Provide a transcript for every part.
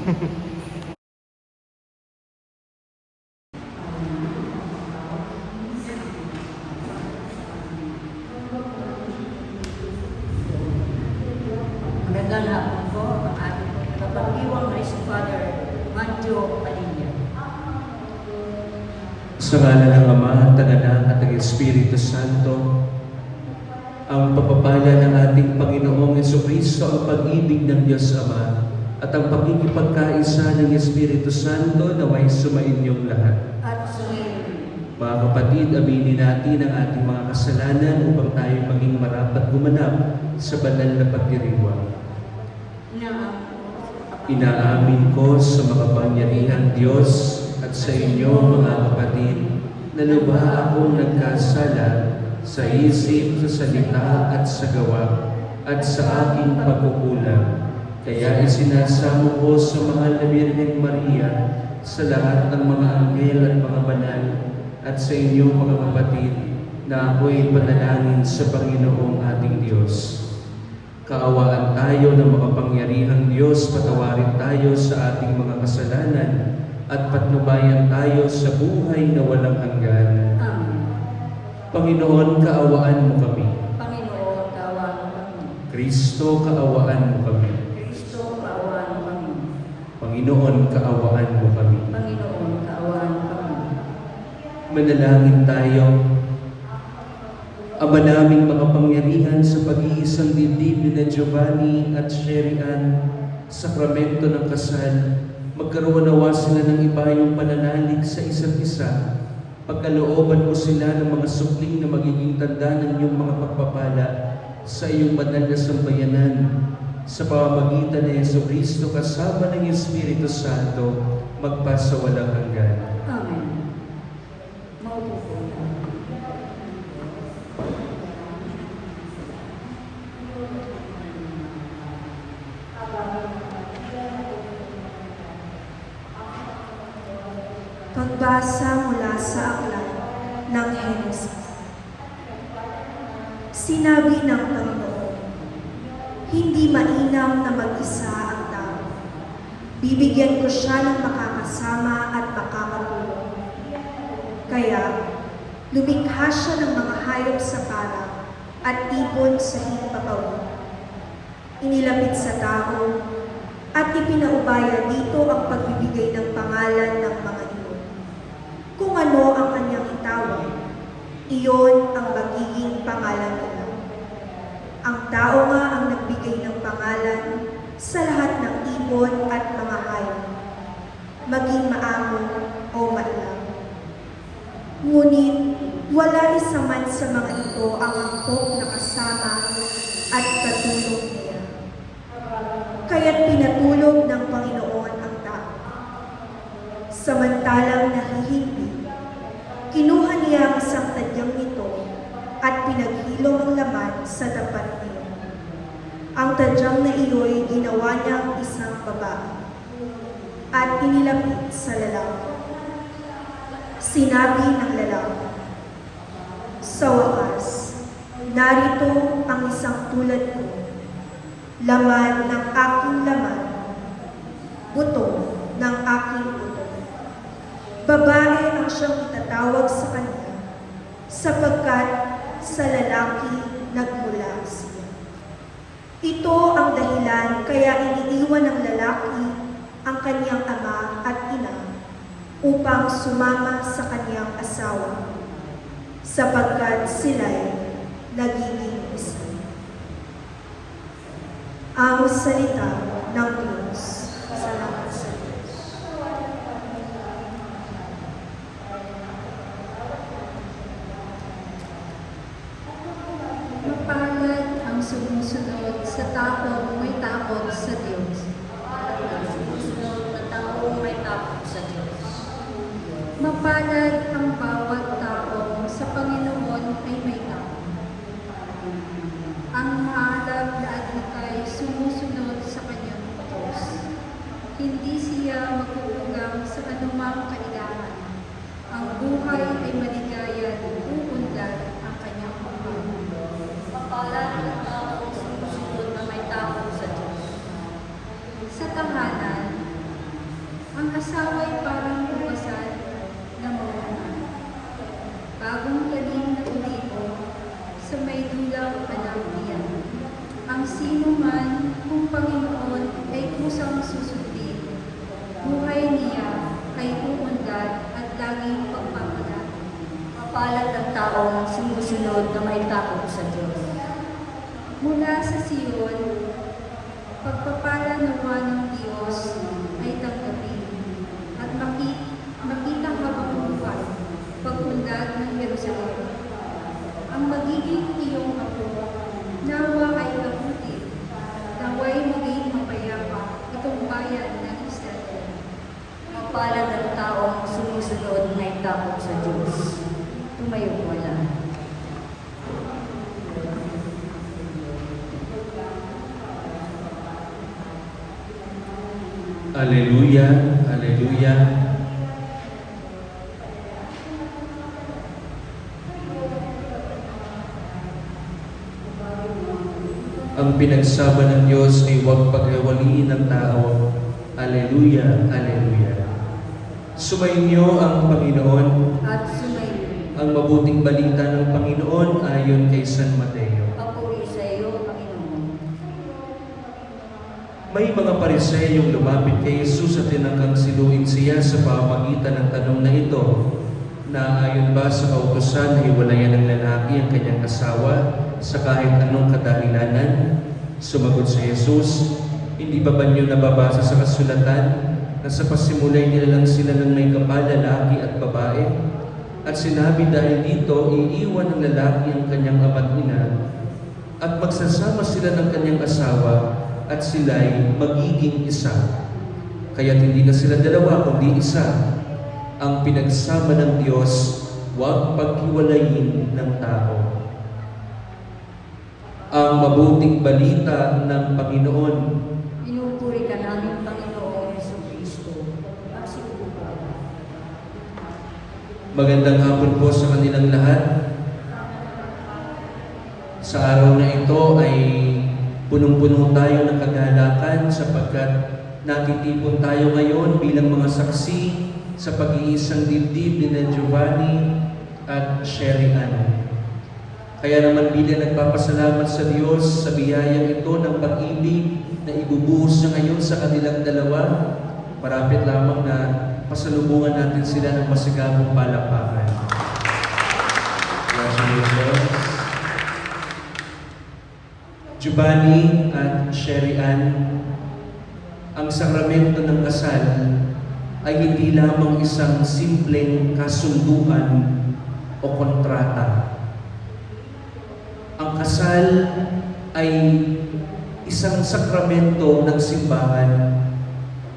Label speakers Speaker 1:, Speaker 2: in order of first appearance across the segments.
Speaker 1: Magandang hapon po, ang ating kapag-iwang na si Father Manjo Padilla.
Speaker 2: Sa ngalan ng Ama, at ng Anak, at ng Espiritu Santo, ang pagpapala ng ating Panginoong Jesucristo, ang pag-ibig ng Diyos Ama, at ang pagkikipagkaisa ng Espiritu Santo naway sumainyong lahat.
Speaker 1: At sumayin.
Speaker 2: Mga kapatid, aminin natin ang ating mga kasalanan upang tayo maging marapat gumanap sa banal na pagdiriwang. Inaamin ko sa makapangyarihang Diyos at sa inyo mga kapatid na lubha akong nagkasala sa isip, sa salita at sa gawa at sa aking pagkukulang. Kaya isinasamo ko sa mahal na Birheng Maria, sa lahat ng mga anghel at mga banal, at sa inyo mga kapatid na ako'y panalangin sa Panginoong ating Diyos. Kaawaan tayo ng makapangyarihang Diyos, patawarin tayo sa ating mga kasalanan, at patnubayan tayo sa buhay na walang hanggan.
Speaker 1: Amen.
Speaker 2: Panginoon, kaawaan mo kami.
Speaker 1: Panginoon, kaawaan mo kami.
Speaker 2: Kristo, kaawaan mo kami.
Speaker 1: Kristo, kaawaan mo kami.
Speaker 2: Panginoon, kaawaan mo kami.
Speaker 1: Panginoon, kaawaan mo kami.
Speaker 2: Manalangin tayo. Ama naming makapangyarihan sa pag-iisang dibdib ni Giovanni at Sherry Ann, sakramento ng kasal, magkaroon nawa sila ng ibayong pananalig sa isa't isa. Pagkalooban mo sila ng mga supling na magiging tanda ng iyong mga pagpapala sa iyong banal na sambayanan. Sa pamamagitan ni Jesucristo kasama ng Espiritu Santo, magpasawalang hanggan.
Speaker 1: Amen. Maupo po.
Speaker 3: Pagbasa mula sa aklat ng Henesis. Sinabi ng Panginoon, hindi mainam na mag-isa ang tao. Bibigyan ko siya ng makakasama at makakatulong. Kaya, lumikha siya ng mga hayop sa parang at ibon sa himpapawid. Inilapit sa tao at ipinaubaya dito ang pagbibigay ng pangalan ng mga iyon. Kung ano ang kanyang itawag, iyon ang magiging pangalan nila. Ang tao nga ang nagbigay ng pangalan sa lahat ng ibon at mga hayop, maging maamon o mailang. Ngunit wala isa man sa mga ito ang angkop na kasama at katulong niya. Kaya't pinatulog ng Panginoon ang tao. Samantalang nahihimpit, kinuha niya ang isang tadyang nito at pinaghilom ang laman sa tapat niya. Ang tadyang na iyo'y ginawa niyang isang babae at inilapit sa lalaki. Sinabi ng lalaki, sa wakas, narito ang isang tulad ko, laman ng aking laman, buto ng aking buto. Babae ang siyang itatawag sa kanya, sapagkat sa lalaki nagmula siya. Ito ang dahilan kaya iniiwan ng lalaki ang kanyang ama at ina upang sumama sa kanyang asawa, sapagkat sila'y nagiging isa. Ang salita ng Diyos. Salamat sa Diyos.
Speaker 4: Mapalad ang sumusunod sa taong may takot sa Diyos.
Speaker 1: Sumusunod na taong may takot sa Diyos.
Speaker 4: Mapalad ang bawat taong sa Panginoon ay may takot. Ang maalam na adhikay sumusunod sa kanyang utos. Hindi siya magkukulang sa anumang kailangan. Ang buhay ay maligaya at uunlad ang kanyang buhay.
Speaker 1: Mapalad ang taong sumusunod na may takot sa Diyos.
Speaker 4: Sa tahanan, Ang asawa'y parang ubasan na mauna. Bagong talim na ulipo sa may dulang anak niya. Ang sino man kung Panginoon ay kusang susundin. Buhay niya ay uunlad at laging pagpapala.
Speaker 1: Mapalad ang taong sumusunod na may takot sa Diyos.
Speaker 4: Mula sa Sion, pagpapala nawa ng Diyos ay tanggapin at makita habang buhay pag-unlad ng Jerusalem. Ang magiging iyong apo, nawa ay abutin, naway maging mapayapa itong bayan ng Israel.
Speaker 1: Mapalad ang taong sumusunod na may takot sa Diyos. Tumayo wala.
Speaker 2: Alleluia, Alleluia. Ang pinagsama ng Diyos ay huwag paghiwalayin ng tao. Alleluia, Alleluia. Sumainyo ang Panginoon,
Speaker 1: At sumayo.
Speaker 2: ang mabuting balita ng Panginoon ayon kay San Mateo.
Speaker 1: Papuri sa iyo, Panginoon.
Speaker 2: May mga Pariseyong lumapit kay Jesus at tinangkang siluin siya sa pamamagitan ng tanong na ito, na ayon ba sa kautusan na hiwalayan ng lalaki ang kanyang asawa sa kahit anong kadahilanan? Sumagot si Jesus, hindi ba niyo nababasa sa kasulatan na sa pasimulay nilalang sila ng may kapal, lalaki at babae? At sinabi dahil dito, iiwan ng lalaki ang kanyang ama't ina at magsasama sila ng kanyang asawa at sila'y magiging isa. Kaya't hindi na sila dalawa kundi isa. Ang pinagsama ng Diyos, huwag paghiwalayin ng tao. Ang mabuting balita ng Panginoon.
Speaker 1: Pinupuri ka namin, Panginoong Jesucristo. Pagsipo ka.
Speaker 2: Magandang hapon po sa kanilang lahat. Sa araw na ito ay punong-puno tayo ng kagalakan sapagkat natitipon tayo ngayon bilang mga saksi sa pag-iisang dibdib ni Giovanni at Sherry Ann. Kaya naman bilang nagpapasalamat sa Diyos sa biyayang ito ng pag-ibig na ibubuhos na ngayon sa kanilang dalawa, marapit lamang na pasalubungan natin sila ng masigabong palakpakan. Congratulations. Giovanni at Sherry Ann, ang sakramento ng kasal ay hindi lamang isang simpleng kasunduan o kontrata. Ang kasal ay isang sakramento ng simbahan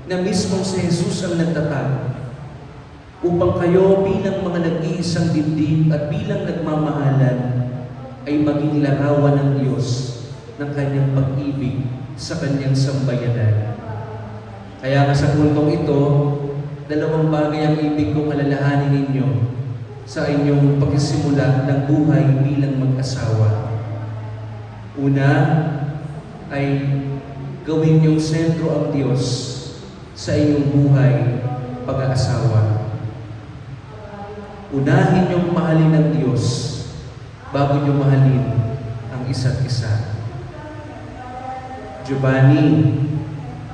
Speaker 2: na mismong si Jesus ang nagtatag upang kayo bilang mga nag-iisang dibdib at bilang nagmamahalan ay maging larawan ng Diyos ng kanyang pag-ibig sa kanyang sambayanan. Kaya nga sa puntong ito, dalawang bagay ang ibig kong alalahanin ninyo sa inyong pagsisimula ng buhay bilang mag-asawa. Una ay gawin niyong sentro ang Diyos sa inyong buhay pag-aasawa. Unahin niyong mahalin ang Diyos bago niyo mahalin ang isa't isa. Giovanni,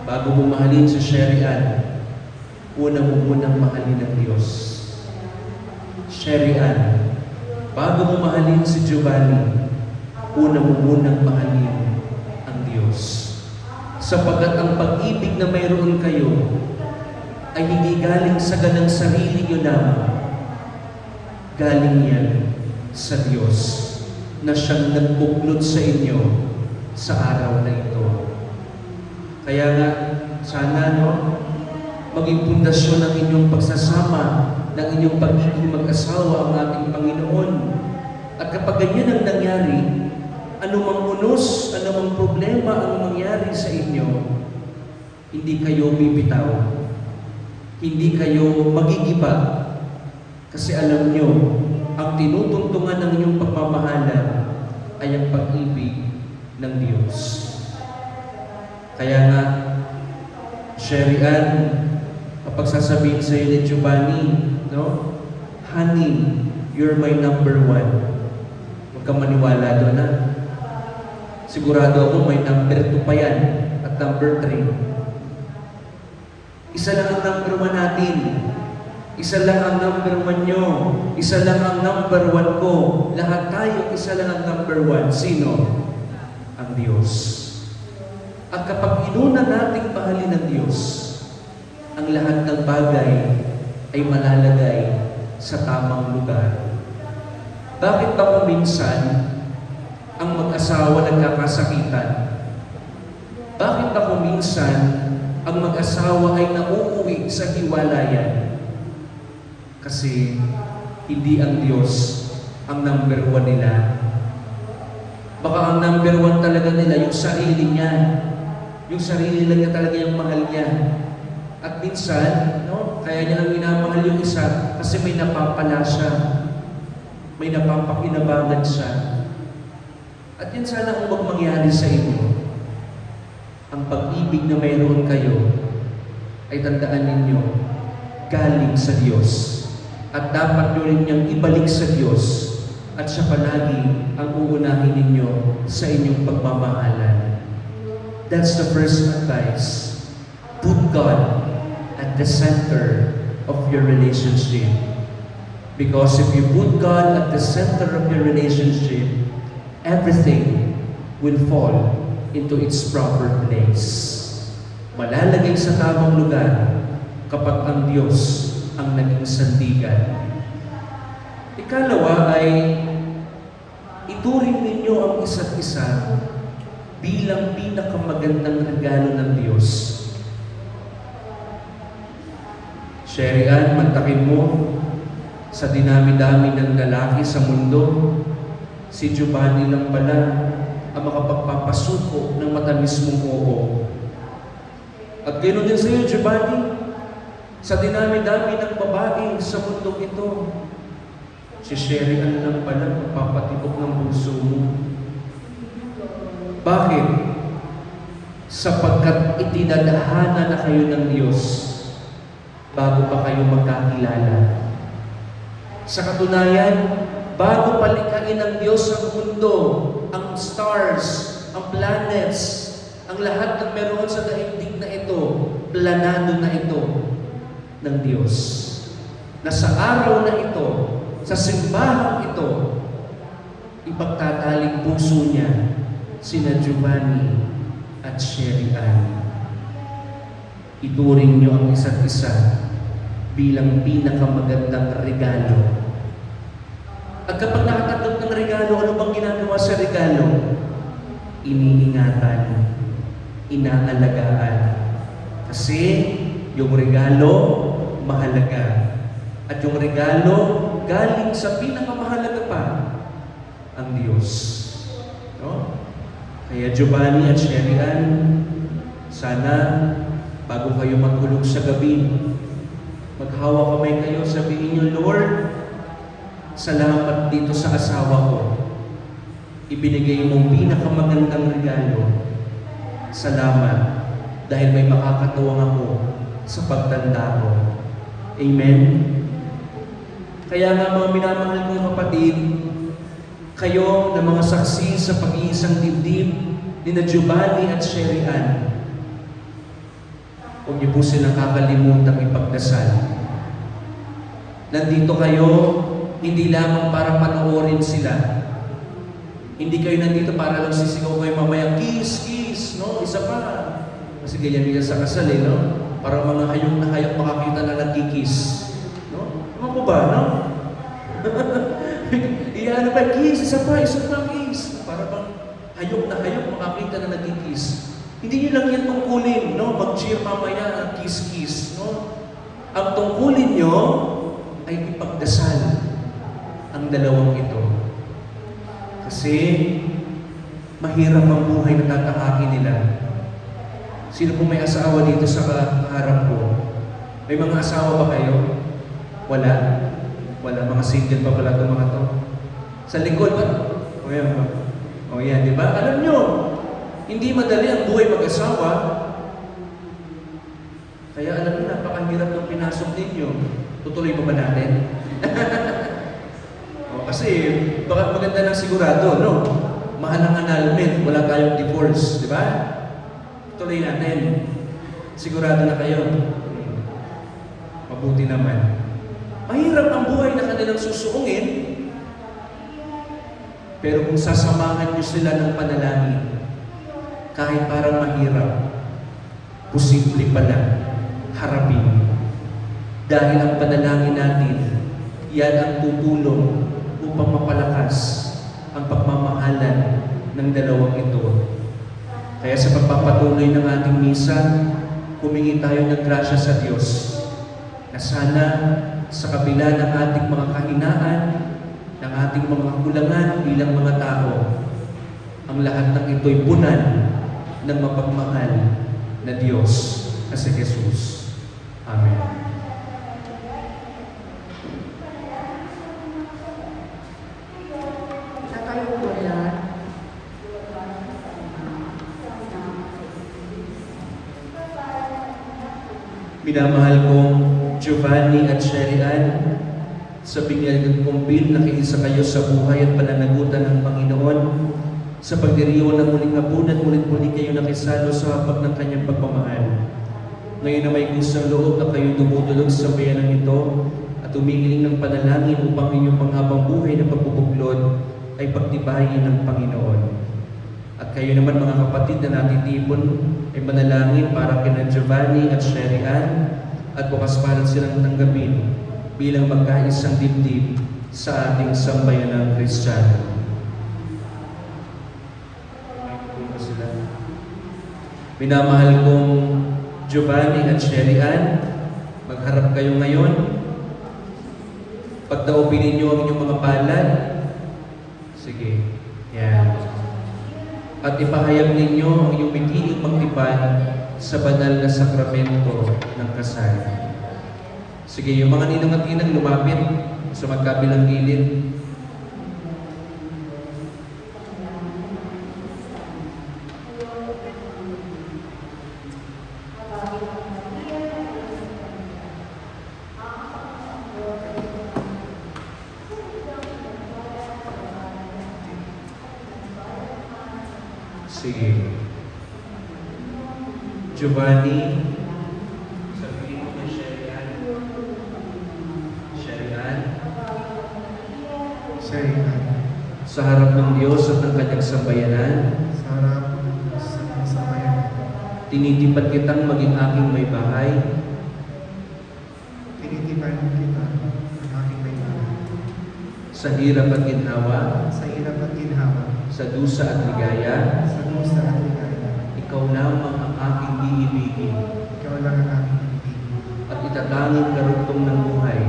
Speaker 2: bago mo mahalin si Sherry Ann, una mo munang mahalin ang Diyos. Sherry Ann, bago mo mahalin si Giovanni, una mo munang mahalin ang Diyos. Sapagkat ang pag-ibig na mayroon kayo ay hindi galing sa ganang sarili nyo lamang. Galing yan sa Diyos na siyang nagbuklod sa inyo sa araw na ito. Kaya nga, sana maging pundasyon ng inyong pagsasama, ng inyong pagiging mag-asawa ang ating Panginoon. At kapag ganyan ang nangyari, anumang unos, anumang problema ang mangyari sa inyo, hindi kayo bibitaw. Hindi kayo magigiba. Kasi alam nyo, ang tinutuntungan ng inyong pagmamahalan ay ang pag-ibig ng Diyos. Kaya nga, Sherry Ann, Kapag sasabihin sa'yo ni Giovanni, no? Honey, you're my number one. Huwag kang maniwala doon, ha? Sigurado ako may number 2 pa yan at number 3. Isa lang ang number 1 natin. Isa lang ang number 1 nyo. Isa lang ang number 1 ko. Lahat tayo, isa lang ang number 1. Sino? Ang Diyos. At kapag inuna nating mahalin ng Diyos, ang lahat ng bagay ay malalagay sa tamang lugar. Bakit ba kung minsan ang mag-asawa nagkakasakitan? Bakit ba kung minsan ang mag-asawa ay nauuwi sa hiwalayan? Kasi hindi ang Diyos ang number 1 nila. Baka ang number 1 talaga nila yung sarili niya. Yung sarili lang niya talaga yung mahal niya. At minsan, no, kaya niya lang minamahal yung isa kasi may napapala siya. May napapakinabangan siya. At yan sana ang huwag mangyari sa inyo. Ang pag-ibig na mayroon kayo ay tandaan ninyo galing sa Diyos. At dapat nyo rin niyang ibalik sa Diyos. At siya palagi ang uunahin ninyo sa inyong pagmamahalan. That's the first advice. Put God at the center of your relationship. Because if you put God at the center of your relationship, everything will fall into its proper place. Malalagay sa tamang lugar kapag ang Diyos ang naging sandigan. Ikalawa ay ituring ninyo ang isa't isa bilang pinakamagandang regalo ng Diyos. Sherry Ann, mantakin mo, sa dinami-dami ng lalaki sa mundo, si Giovanni lang pala ang makapagpapasuko ng matamis mong oo. At ganoon din sa iyo, Giovanni, sa dinami-dami ng babae sa mundong ito, si Sherry Ann lang pala magpapatibok ng puso mo. Bakit? Sapagkat itinadhana na kayo ng Diyos bago pa kayo magkakilala. Sa katunayan, bago palikain ng Diyos ang mundo, ang stars, ang planets, ang lahat ng meron sa daigdig na ito, planado na ito ng Diyos. Na sa araw na ito, sa simbahan ito, ipagtataling puso niya sina Giovanni at Sherry Ann. Ituring niyo ang isa't isa bilang pinakamagandang regalo. At kapag nakatanggap ng regalo, ano bang ginagawa sa regalo? Iniingatan, inaalagaan. Kasi yung regalo, mahalaga. At yung regalo, galing sa pinakamahalaga pa, ang Diyos. No? Kaya Giovanni at Sherry Ann, sana bago kayo magulog sa gabi, maghawa kamay kayo, sabihin niyo, Lord, salamat dito sa asawa ko. Ibinigay mong pinakamagandang regalo. Salamat dahil may makakatuwang ako sa pagtanda ko. Amen? Kaya nga mga minamahal kong kapatid, kayo na mga saksi sa pag-iisang dibdib ni na Giovanni at Sherry Ann, huwag niyo po silang kakalimutang ipagdasal. Nandito kayo, hindi lamang para panoorin sila. Hindi kayo nandito para lang sisigaw kayo mamaya, kiss, kiss, no? Isa pa. Kasi ganyan nila sa kasal, no? Para mga hayok na hayok makakita na nagkikis. No? Ano po ba, no? Iyan pa, kiss, isa pa, kiss. Para bang hayok na hayok makakita na nagkikis. Hindi nyo lang yan tungkulin, no? Mag-cheer mamaya ang kiss-kiss, no? Ang tungkulin nyo ay ipagdasal ang dalawang ito. Kasi mahirap ang buhay na tatahakin nila. Sino po may asawa dito sa kaharap ko? May mga asawa ba kayo? Wala? Wala. Mga single pa pala itong mga to. Sa likod ba? O yan ba? O yan, di ba? Alam nyo, hindi madali ang buhay mag-asawa. Kaya alam niyo, napakahirap ng pinasok ninyo, tutuloy pa ba natin? O, kasi baka maganda ng sigurado, no? Mahal ang annulment, wala tayong divorce, di ba? Tuloy natin. Sigurado na kayo. Mabuti naman. Mahirap ang buhay na kanilang susuungin, pero kung sasamahan nyo sila ng panalangin, kahit parang mahirap, posible pala harapin. Dahil ang panalangin natin, yan ang tutulong upang mapalakas ang pagmamahalan ng dalawang ito. Kaya sa pagpapatuloy ng ating misa, humingi tayo ng grasya sa Diyos na sana sa kabila ng ating mga kahinaan, ng ating mga kakulangan bilang mga tao, ang lahat ng ito'y punan ng mapagmahal na Diyos na si Jesus. Amen.
Speaker 1: Tatayo po lahat.
Speaker 2: Minamahal kong Giovanni at Sherry Ann, sa binyag kong bil, nakiisa kayo sa buhay at pananagutan ng Panginoon. Sa pagdiriwang ng muling hapunan, mulit-muli kayo nakisalo sa hapag ng kanyang pagmamahal. Ngayon na may kusang loob na kayo dumudulog sa bayanan ito at umihiling ng panalangin upang inyong panghabang buhay na pagbubuklod ay pagtibayin ng Panginoon. At kayo naman mga kapatid na natitipon ay manalangin para kina Giovanni at Sherry Ann at bukas palad silang tanggapin bilang magkaisang dibdib sa ating sambayanang Kristiyano. Minamahal kong Giovanni at Sherry Ann, magharap kayo ngayon. Pagdaupin ninyo ang inyong mga palad. Sige, yan. At ipahayag ninyo ang iyong piniling magtipan sa banal na sakramento ng kasal. Sige, yung mga ninong at inang lumapit sa magkabilang gilid. Sige. Giovanni, sabihin mo kay Sherry Ann. Sherry Ann.
Speaker 5: Sherry Ann,
Speaker 2: Sa harap ng Diyos at ng kanyang sambayanan,
Speaker 5: sa harap ng sambayanan,
Speaker 2: tinitipan kitang maging aking may bahay,
Speaker 5: tinitipan kita ng aking baybahay,
Speaker 2: sa hirap at ginhawa,
Speaker 5: sa hirap at ginhawa,
Speaker 2: sa dusa at ligaya,
Speaker 5: sa dusa at ligaya.
Speaker 2: ikaw lamang ang aking iibigin
Speaker 5: Ikaw lang ang aking ibigin,
Speaker 2: at itatanging karugtong ng buhay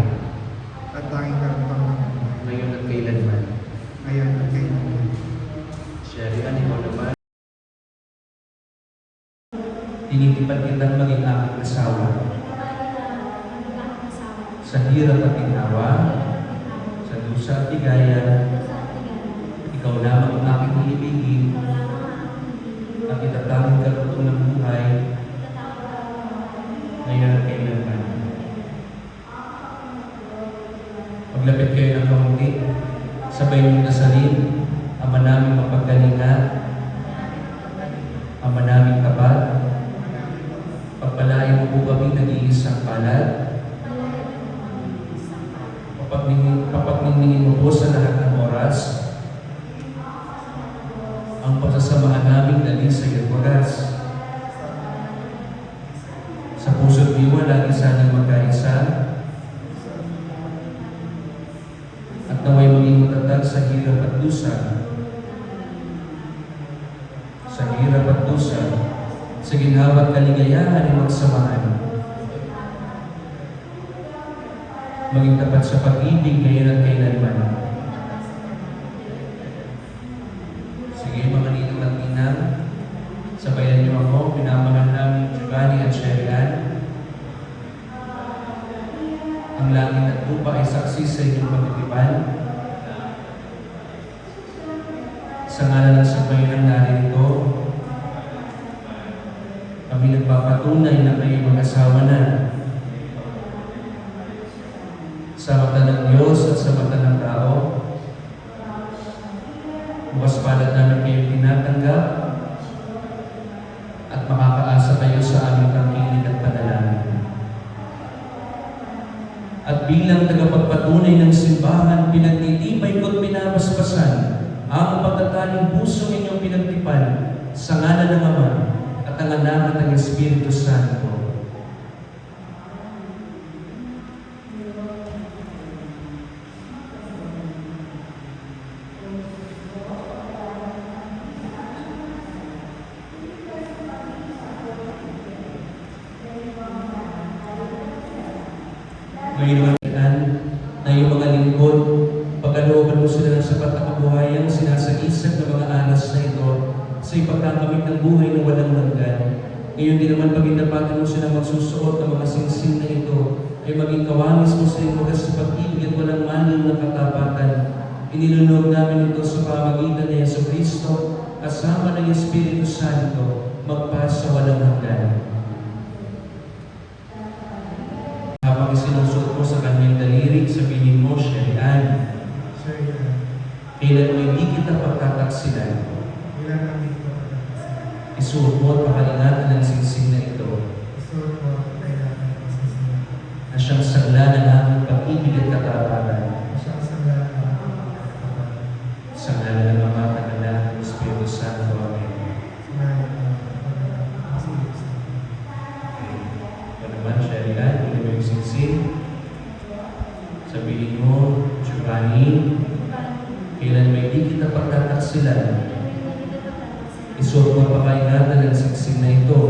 Speaker 5: at tanging karapang ng buhay,
Speaker 2: ngayon at kailanman.
Speaker 5: ngayon at kailanman.
Speaker 2: Sherry Ann, ikaw naman. Tinitipan kitang maging aking asawa, sa hirap at ginhawa, sa dusa at ligaya, ikaw lamang ang aking iibigin at itatanging karugtong ng buhay ngayon at kailanman. Maglapit kayo ng kaunti, sabay niyong dasalin, Ama namin mapagkalinga, Ama namin tapat, pagpalain mo po kami nag-iisang palad, papagningin mo po sa lahat ng oras, ang pagsasamaan namin dali sa iyong wagas. Sa puso't diwa, lagi sanang magkaisa, at naway maging matatag sa hirap at dusa. Sa hirap at dusa, sa ginhawa at kaligayahan ay magsamahan. Maging tapat sa pag-ibig ngayon at kailanman. Sige mga ninong at inang, sabayan niyo ako, pinamahal namin Giovanni at Sherry Ann. Ang langit at lupa ay saksi sa inyong pagtitipan. Sa ngalan ng sambayanang naririto, kami nagpapatunay na kayo mag-asawa na sa mata ng Diyos at sa mata ng tao. Bukas palad namin kayong tinatanggap at makakaasa kayo sa aming tangkilik at panalangin. At bilang tagapagpatunay ng simbahan, pinagtitibay ko't pinabasbasan ang pagtataling pusong inyong pinagtipan sa ngalan ng Ama at ang Anak at ang Espiritu Santo. Ngayon na yung mga lingkod, pagkalooban mo sila ng sapat na kabuhayan, sinasagisag ng mga anas na ito sa ipagkakamit ng buhay na walang hanggan. Ngayon din naman pagindapatan mo sila magsusuot ng mga singsing na ito, ay maging kawanis mo sa iyong sa pag-ibig at walang maning na katapatan. Inilunog namin ito sa pamagitan ni Jesucristo, kasama ng Espiritu Santo, magpasa walang hanggan. Habang isinusuot mo sa kanyang daliri, sabihin mo, Sherian,
Speaker 5: Sir, yan.
Speaker 2: kailan mo hindi kita pagtataksilan,
Speaker 5: Ilan ang ito ang nagkasama.
Speaker 2: isuot mo at pakalingatan ng singsing na ito,
Speaker 5: Isuot mo at kailangan ng sisiyan.
Speaker 2: na siyang sagla ng aking pag-ibig at katapatan,
Speaker 5: Siya ang sandalan ng kapatid.
Speaker 2: sa ngalan ng Ama at ng Anak at ng Espiritu Santo. Amen.
Speaker 5: Sinayin mo ang Espiritu Santo.
Speaker 2: Okay. Ito naman, Sherian, hindi mo yung singsing. Sabihin mo, Giovanni, kailan may di kita pagtataksilan, isuot mo at pakaingatan ng singsing na ito,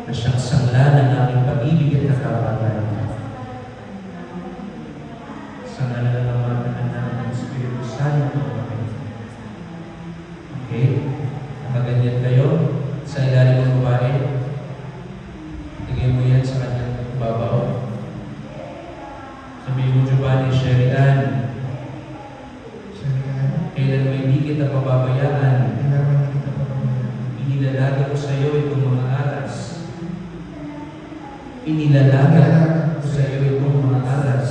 Speaker 2: na siyang sangla ng aking pag-ibig at katapatan. Sa ngalan ng Ama at ng Anak at ng Espiritu Santo. Amen. Okay? Nakaganyan kayo sa ilalim ng babae. Tigay mo yan sa kanyang babaw. Sabihin mo, Giovanni, Sherian,
Speaker 5: Sir, yan.
Speaker 2: kailan may hindi kita pababayaan,
Speaker 5: Kailangan hindi kita pagpapalala.
Speaker 2: inilalaga ko sa iyo itong mga aras. Inilalaga ko sa iyo itong mga aras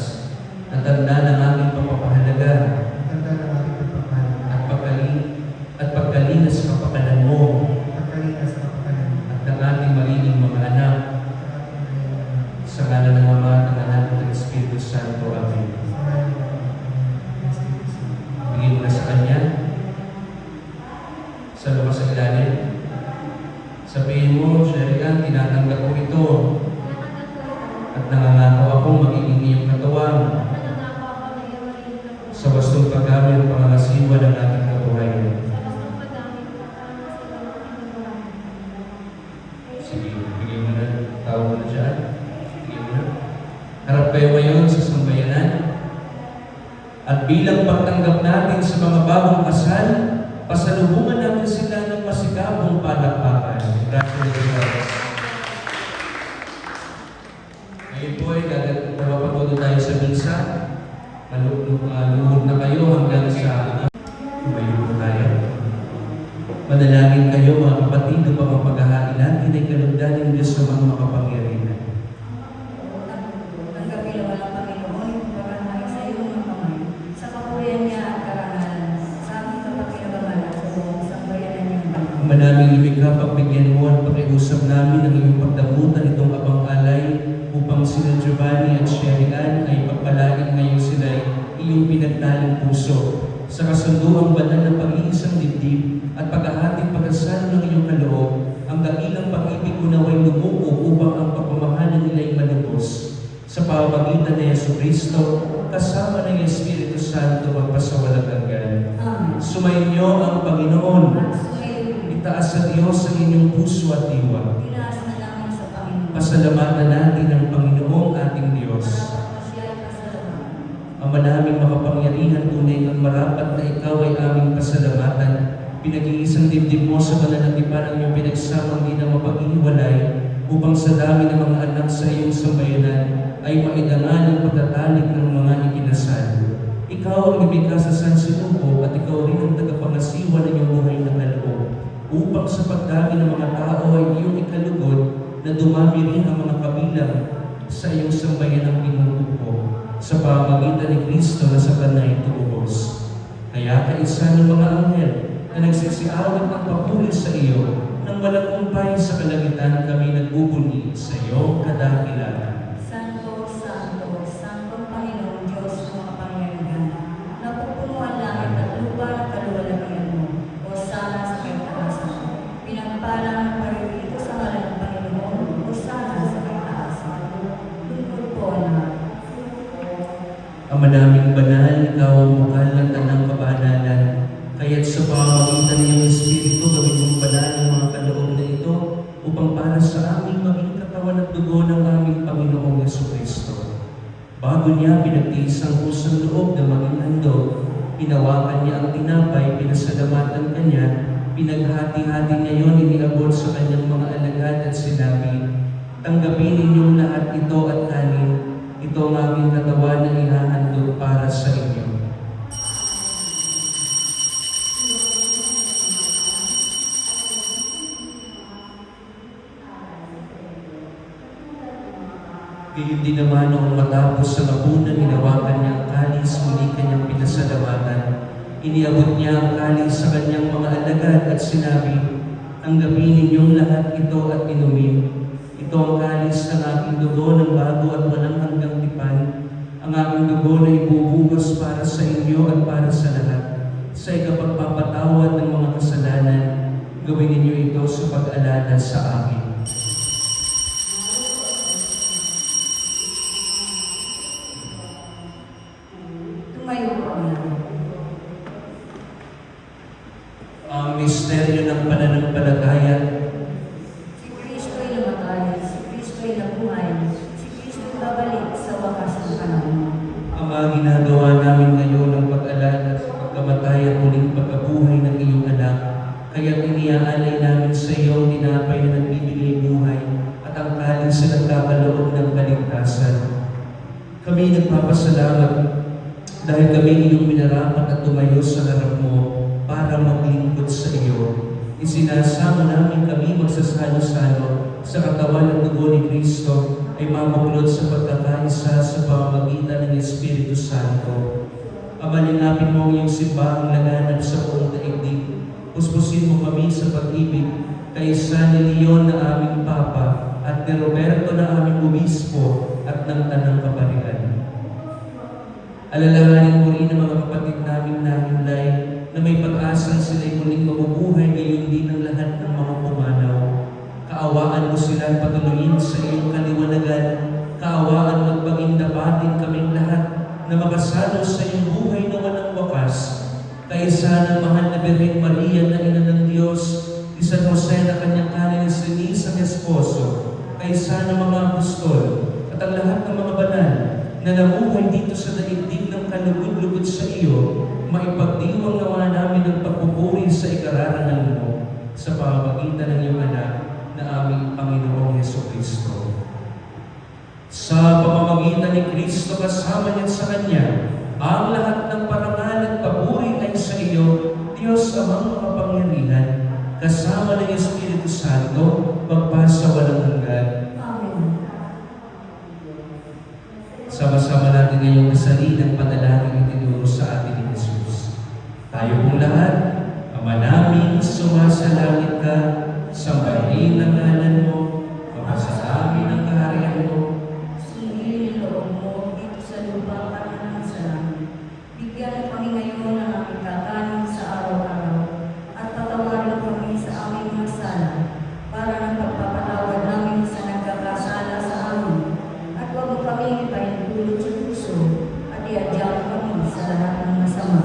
Speaker 2: na tanda ng aking pagpapahalaga
Speaker 5: Tanda ng ating pagpapalala.
Speaker 2: at pagkalinas sa kapakanan mo
Speaker 5: Pagkalinas sa kapakanan.
Speaker 2: at ng ating magiging mga anak
Speaker 5: Sa ating ngayon.
Speaker 2: sa ngalan ng Ama at ng Anak at ng Espiritu Santo. Amen.
Speaker 5: Sa ngayon ng Espiritu Santo.
Speaker 2: Bigyan mo na sa Kanya. Sa lumas sa ilalim. Sabihin mo, Sherian, tinatanggap ko ito at nangangako akong magiging iyong katawan sa wastong paggamit at pangangasiwa ng ating kabuhayan. Sige, bigyan mo na. Tawag mo na dyan. Bigyan mo na. Harap kayo ngayon sa sambayanan. At bilang pagtanggap natin sa mga bagong kasal, pasalubungan natin sila ng masigabong palakpakan. Congratulations. Ngayon po ay napapatuloy tayo sa misa. Maluhod na kayo hanggang sa tumayo po tayo. Manalangin kayo mga kapatid upang ang paghahain natin ay kalugdan ng Diyos sa mga makapangyarihan.
Speaker 1: Tanggapin na walang Panginoon, pagkakamay sa iyong mga kamay, sa kapurihan niya at karangalan, sa aming kapakinabangan at sa buong sambayanan niyong Panginoon.
Speaker 2: Manaming lumikha, pagbigyan mo at pakiusap namin ang iyong pagdamutan itong abang alay upang sila Giovanni at Sherian ay pagpalain ngayon sila iyong pinagtaling puso sa kasunduang banal na pag-iisang dibdib at paghahatid pagkasalo ng iyong kaloob, ang dakilang pag-ibig mo naway lumuko upang ang pagmamahalan nila ay malubos sa pamamagitan ni Jesucristo kasama ng Espiritu Santo magpasawalang hanggan.
Speaker 1: Amen.
Speaker 2: Sumainyo ang Panginoon.
Speaker 1: Sumayon,
Speaker 2: Itaas sa Diyos ang inyong puso at diwa.
Speaker 1: tinaas na namin sa Panginoon.
Speaker 2: Pasalamatan natin ang Panginoong ating Diyos.
Speaker 1: Para siya ay pasalamat.
Speaker 2: Ama naming makapangyarihan, tunay ng marapat na ikaw ay aming pasalamatan. Pinag-iisang dibdib mo sa pananatipan ang iyong pinagsamang di na mapag-iwalay upang sa dami ng mga anak sa iyong sambayanan ay maidangan ang pagtatalik ng mga ikinasal. Ikaw ang ibigay sa sansinuko at ikaw rin ang tagapangasiwa ng iyong buhay na kaloob upang sa pagdami ng mga tao ay iyong ikalugod na dumami rin ang mga kabilang sa iyong sambayan ng pinupupo sa pamamagitan ni Kristo na sa kanay tuubos. Kaya kaisa ng mga anghel na nagsisiawit ng papuri sa iyo nang walang kumpay sa kalangitan kami nagbubuni sa iyong kadakilaan.
Speaker 1: Santo, Santo, Santong Panginoong Diyos ng makapangyarihan, napupuno ang langit at lupa ng kaluwalhatian mo, o sana sa kaitaasan. Pinagpalang ang paririto sa ngalan ng Panginoon, o sana sa kaitaasan. Lungkot po na.
Speaker 2: Ama naming banal, ikaw ang bukal ng tanang kabanalan, kaya't sa pamamagitan ng iyong Espiritu, gawin mong banal ang mga kaloob na ito upang para sa aming maging katawan at dugo ng aming Panginoong Jesucristo. Bago niya pinagtiis ang pusang loob na maging handog, pinawakan niya ang tinapay, pinasalamatan kanya, pinaghati-hati niya yon, iniabot sa kanyang mga alagad at sinabi, "Tanggapin ninyong lahat ito at kanin, ito ang aking katawan na ihahandog para sa inyo." Gayon din naman noong matapos sa hapunan, hinawakan niya ang kalis, muli kanyang pinasalamatan. Iniabot niya ang kalis sa kanyang mga alagad at sinabi, "Tanggapin ninyong lahat ito at inumin. Ito ang kalis ng aking dugo ng bago at walang hanggang tipan. Ang aking dugo na ibubuhos para sa inyo at para sa lahat. Sa ikapagpapatawad ng mga kasalanan, gawin ninyo ito sa pag-alala sa akin."
Speaker 1: Tumayo po na.
Speaker 2: Ang misteryo ng pananampalataya.
Speaker 1: Si Kristo ay namatay, si Kristo ay nabuhay, si Kristo ay babalik sa wakas ng panahon.
Speaker 2: Ama, ginagawa namin ngayon ang pag-alala sa pagkamatay at muling pagkabuhay ng iyong anak. Kaya iniaalay namin sa iyo ang tinapay na nagbibigay buhay at ang kalis na nagkakaloob ng kaligtasan. Kami nagpapasalamat dahil kami iyong minarapat at tumayo sa harap mo para maglingkod sa iyo. Isinasamo namin kami magsasalo-salo sa katawan ng dugo ni Kristo ay mabuklod sa pagkakaisa sa pamamagitan ng Espiritu Santo. Amalingapin mo ang iyong simbahang laganap sa buong daigdig. Puspusin mo kami sa pag-ibig, kaisa ni Leon na aming Papa at ni Roberto na aming Obispo at ng Tanang Kaparian. Alalahanin mo rin ang mga kapatid namin nahinlay na may pag-asang sila'y muling mabubuhay, gayon din ang lahat ng mga pumanaw. Kaawaan mo sila patuloyin sa iyong kaliwanagan. Kaawaan mo at pagindapatin kaming lahat na makasalo sa iyong buhay na walang wakas. Kaisa ng mahal na Birheng Maria na Ina ng Diyos, ni San Jose na kanyang kanin ni Sinis ang esposo, kaisa ng mga apostol, at ang lahat ng mga banal na namuhay dito sa daigdig ng kalugod-lugod sa iyo, maipagdiwang nawa namin ang pagpupuri sa ikararangal mo sa pamamagitan ng iyong anak na aming Panginoong Jesucristo. Sa pamamagitan ni Kristo kasama niya sa Kanya, ang lahat ng parangal at papuri ay sa iyo, Diyos Amang makapangyarihan, kasama ng Espiritu Santo, magpasa walang hanggan.
Speaker 1: Amen.
Speaker 2: Sama-sama natin ngayong masalin ang panalangin itinuro sa atin ni Jesus. Tayo pong lahat, Ama namin, sumasalangit ka, sambahin ang ngalan mo, pagpasasabi ng kaharian mo,
Speaker 1: Sundin ang loob mo dito sa lupa para ng sa langit. Bigyan mo kami ngayon ng aming kakanin sa araw-araw at patawarin kami sa aming mga sala para ng pagpapatawad namin sa nagkakasala sa amin. At huwag mo kami ipahintulot sa puso at iadya kami sa lahat ng masama.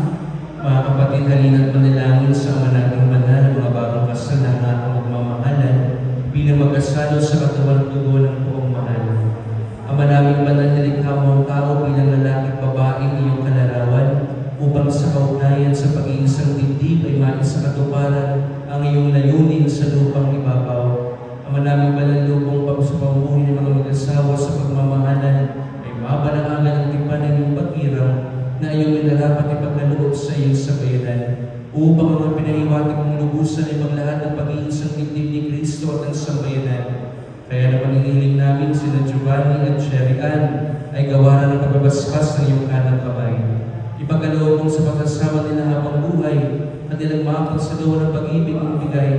Speaker 2: mga kapatid, halina't manalangin sa Ama nating banal, mga bagong kasal na ating magmamahalan bilang magkasalo sa katawan at dugo ng buong mahal. Ama naming banal, nilikha mo ang tao bilang lalaki at babae iyong kalarawan upang sa kaugnayan sa pag-iisang dibdib ay mais sa katuparan ang iyong layunin sa lupang ibabaw. Ama naming banal, lupong pagsupamuhin ng mga mag-asawa sa pagmamahalan ay mabalangagan ang tipan ng iyong pag-irang na iyong minarapat ipagkaloob sa iyong sabayanan upang ang mga pinahiwatig mong lubusan ay maglahat ng pag-iisang dibdib ni Kristo at ang sambayanan. Kaya naman hinihiling namin sina Giovanni at Sherry Ann ay gawa ng pagbabaskas ng iyong kanang kamay. Ipagkaloob mong sa pagkasama nila habang buhay at nilang mapagsaluhan ng pag-ibig mong bigay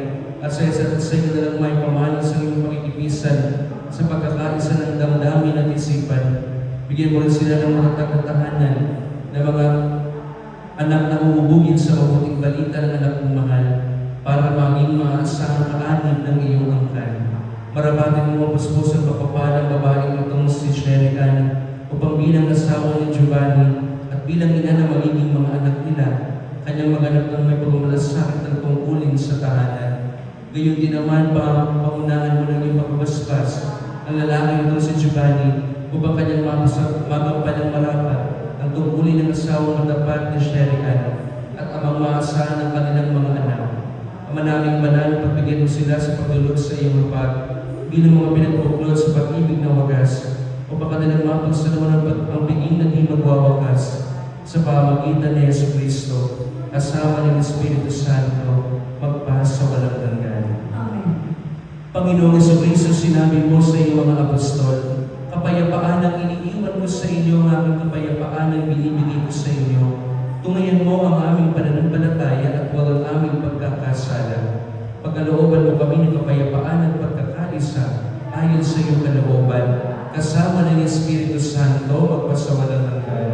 Speaker 2: at sa isa't isa nilang may pamana sa iyong pakikipisan sa pagkakaisa ng damdamin at isipan. Bigyan mo rin sila ng matatag na tahanan na mga anak na uubugin sa mabuting balita ng anak mong mahal para maging maasahang kaanib ng iyong angkan. Marapatin mo ang puspusan pagpapalang babaeng itong si Sherry Ann upang bilang asawa ni Giovanni at bilang ina na magiging mga anak nila, kanyang maganap ng may pagmamalasakit ng tungkulin sa tahanan. Gayon din naman pangunahan mo ng iyong pagbabaskas ang lalaki itong si Giovanni upang kanyang magampalang marapat ang tungkulin ng asawang matapat ni Sherry Ann at amang maasahan ng kanilang mga anak. Ama naming banal, pagbigyan mo sila sa pagdulog sa iyong hapag bilang mga pinagbuklod sa pag-ibig na wagas upang kanilang mapagsaluhan ang biging na di magwawakas sa pamagitan ni Yesu Kristo, kasama ng Espiritu Santo, magpasa walang hanggan.
Speaker 1: Amen.
Speaker 2: Panginoong Jesucristo, sinabi mo sa iyong mga apostol, kapayapaan ang iniiwan ko sa inyo, ang aming kapayapaan ang binibigay ko sa inyo. Tungayan mo ang aming pananampalataya at huwag ang aming pagkakasala. Pagkalooban mo kami ng kapayapaan at pagkakaisa ayon sa iyong kalooban, kasama ng Espiritu Santo, magpasawalang hanggan.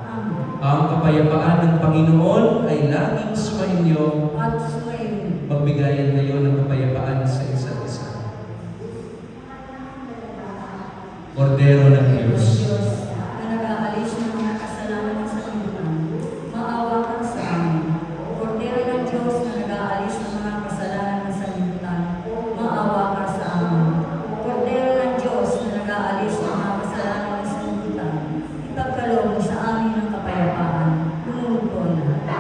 Speaker 1: Amen.
Speaker 2: Ang kapayapaan ng Panginoon ay laging sumainyo.
Speaker 1: At sumayin.
Speaker 2: Magbigayan kayo ng kapayapaan sa isa't isa. Kordero ng Diyos,
Speaker 1: Diyos, na nag-aalis ng mga kasalanan ng sanlibutan, maawa ka sa amin. Kordero ng Diyos na nag-aalis ng mga kasalanan ng sanlibutan, maawa ka sa amin. Kordero ng Diyos na nag-aalis ng mga kasalanan ng sanlibutan, ipagkaloob mo sa amin ng kapayapaan. Tumuto na.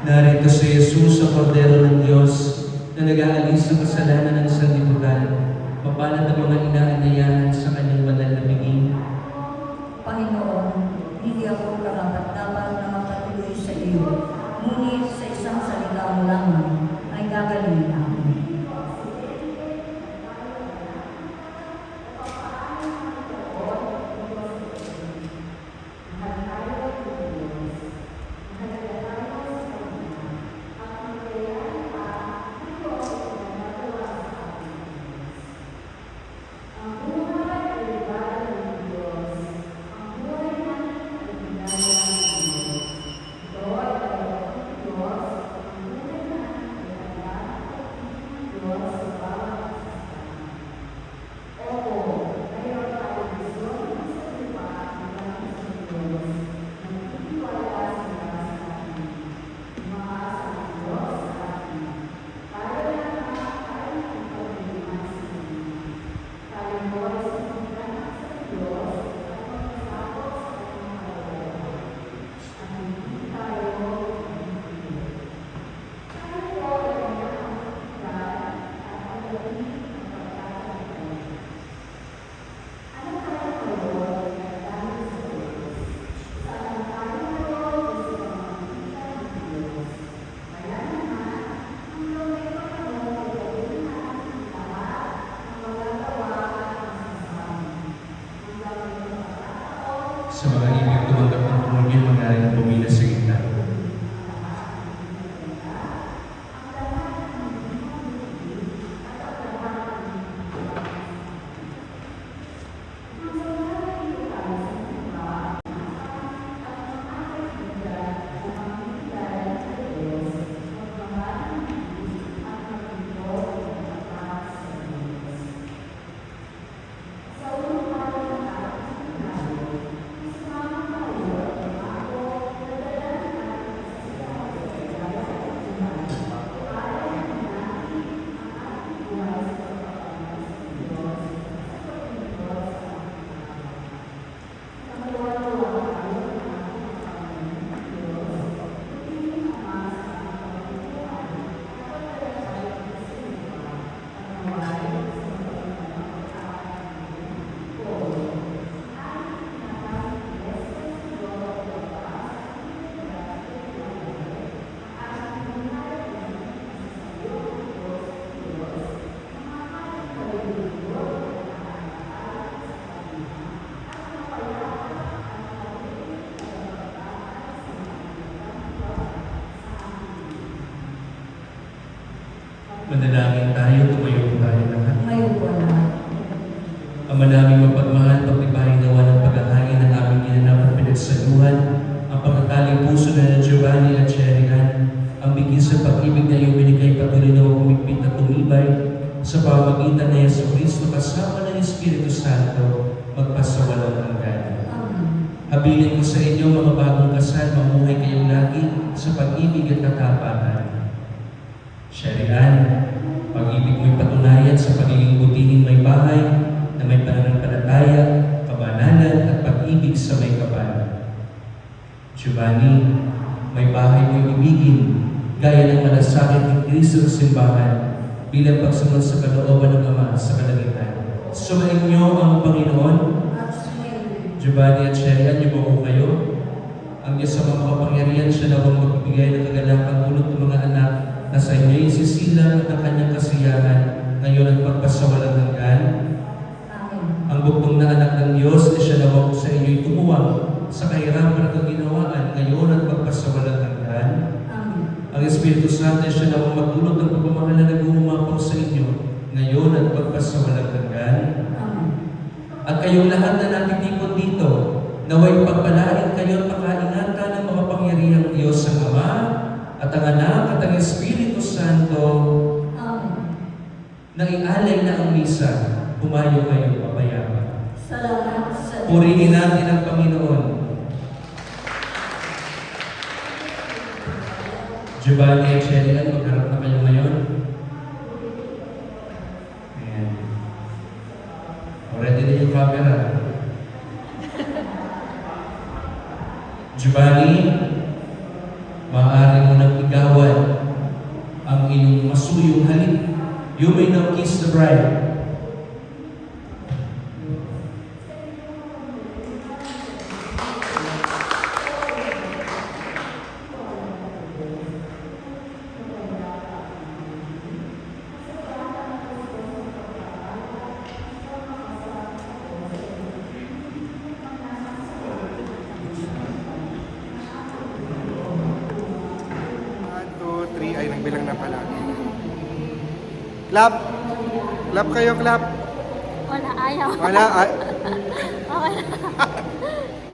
Speaker 2: narito si Jesus, ang Kordero ng Diyos, na nag-aalis ng kasalanan ng sanlibutan. Mapalad ang mga inaanyayahan sa kanyang banal na biging.
Speaker 1: Panginoon, hindi ako karapat-dapat na magpatuloy sa iyo, ngunit sa isang salita mo lamang ay gagawin ako.
Speaker 2: Sa mga ibig tumanggap ng tumulong, magaling pumila sa gitna. Ama naming mapagmahal, pagtibayin nawa ng pag-ahain ng aming ginanap at pinagsaluhan, ang pagkakaling puso na ng Giovanni at Sherian, ang bigis sa pag-ibig na iyong binigay patuloy na humigpit at tumibay sa pamamagitan na Yesu Cristo kasama ng Espiritu Santo, magpasawalang hanggan.
Speaker 1: Amen.
Speaker 2: Habilin ko sa inyo mga bagong kasal, mamuhay kayong lagi sa pag-ibig at katapangan. Sherian, pag-ibig mo'y patunayan sa pagiging butihing may bahay na may pananampalataya, kabanalan at pag-ibig sa may kapal. Giovanni, may bahay mo'y ibigin gaya ng malasakit ni Kristo sa simbahan bilang pagsunod sa kalooban ng Ama sa kalangitan. Sumayin niyo ang Panginoon.
Speaker 1: At sumayin.
Speaker 2: Giovanni at Sherian, niyo po kayo. Ang Diyos sa mga makapangyarihan, siya na bang magbibigay ng kagalakan ulot ng mga anak na sa inyo isisilang at ang kanyang kasiyahan ngayon at magpasawalang hanggan.
Speaker 1: Amen.
Speaker 2: Ang bugtong na anak ng Diyos na siya na bang sa inyo'y tumuwang sa kahirapan at kaginawaan ngayon at magpasawalang hanggan.
Speaker 1: Amen.
Speaker 2: Ang Espiritu Santo ay siya na bang magdulot ng pagmamahal na nag-uumapaw sa inyo ngayon at magpasawalang hanggan.
Speaker 1: Amen.
Speaker 2: At kayong lahat na natitipon dito, naway pagpalain kayo at pakaingatan ng makapangyarihang Diyos ang Ama at ang Anak at ang Espiritu Santo.
Speaker 1: Amen.
Speaker 2: Nang ialay na ang misa, humayo kayo papayapa.
Speaker 1: Salamat sa Diyos.
Speaker 2: Purihin natin ang Panginoon. Giovanni at Sherian, magharap na kayo ngayon. Ayan. Ready na yung camera. Giovanni, maaari mo nang igawan ang iyong masuyong halik. You may now kiss the bride.
Speaker 6: Ay, nagbilang na pala. Clap! Clap kayo, clap!
Speaker 7: Wala, ayaw.
Speaker 6: Wala, ay,
Speaker 7: Wala.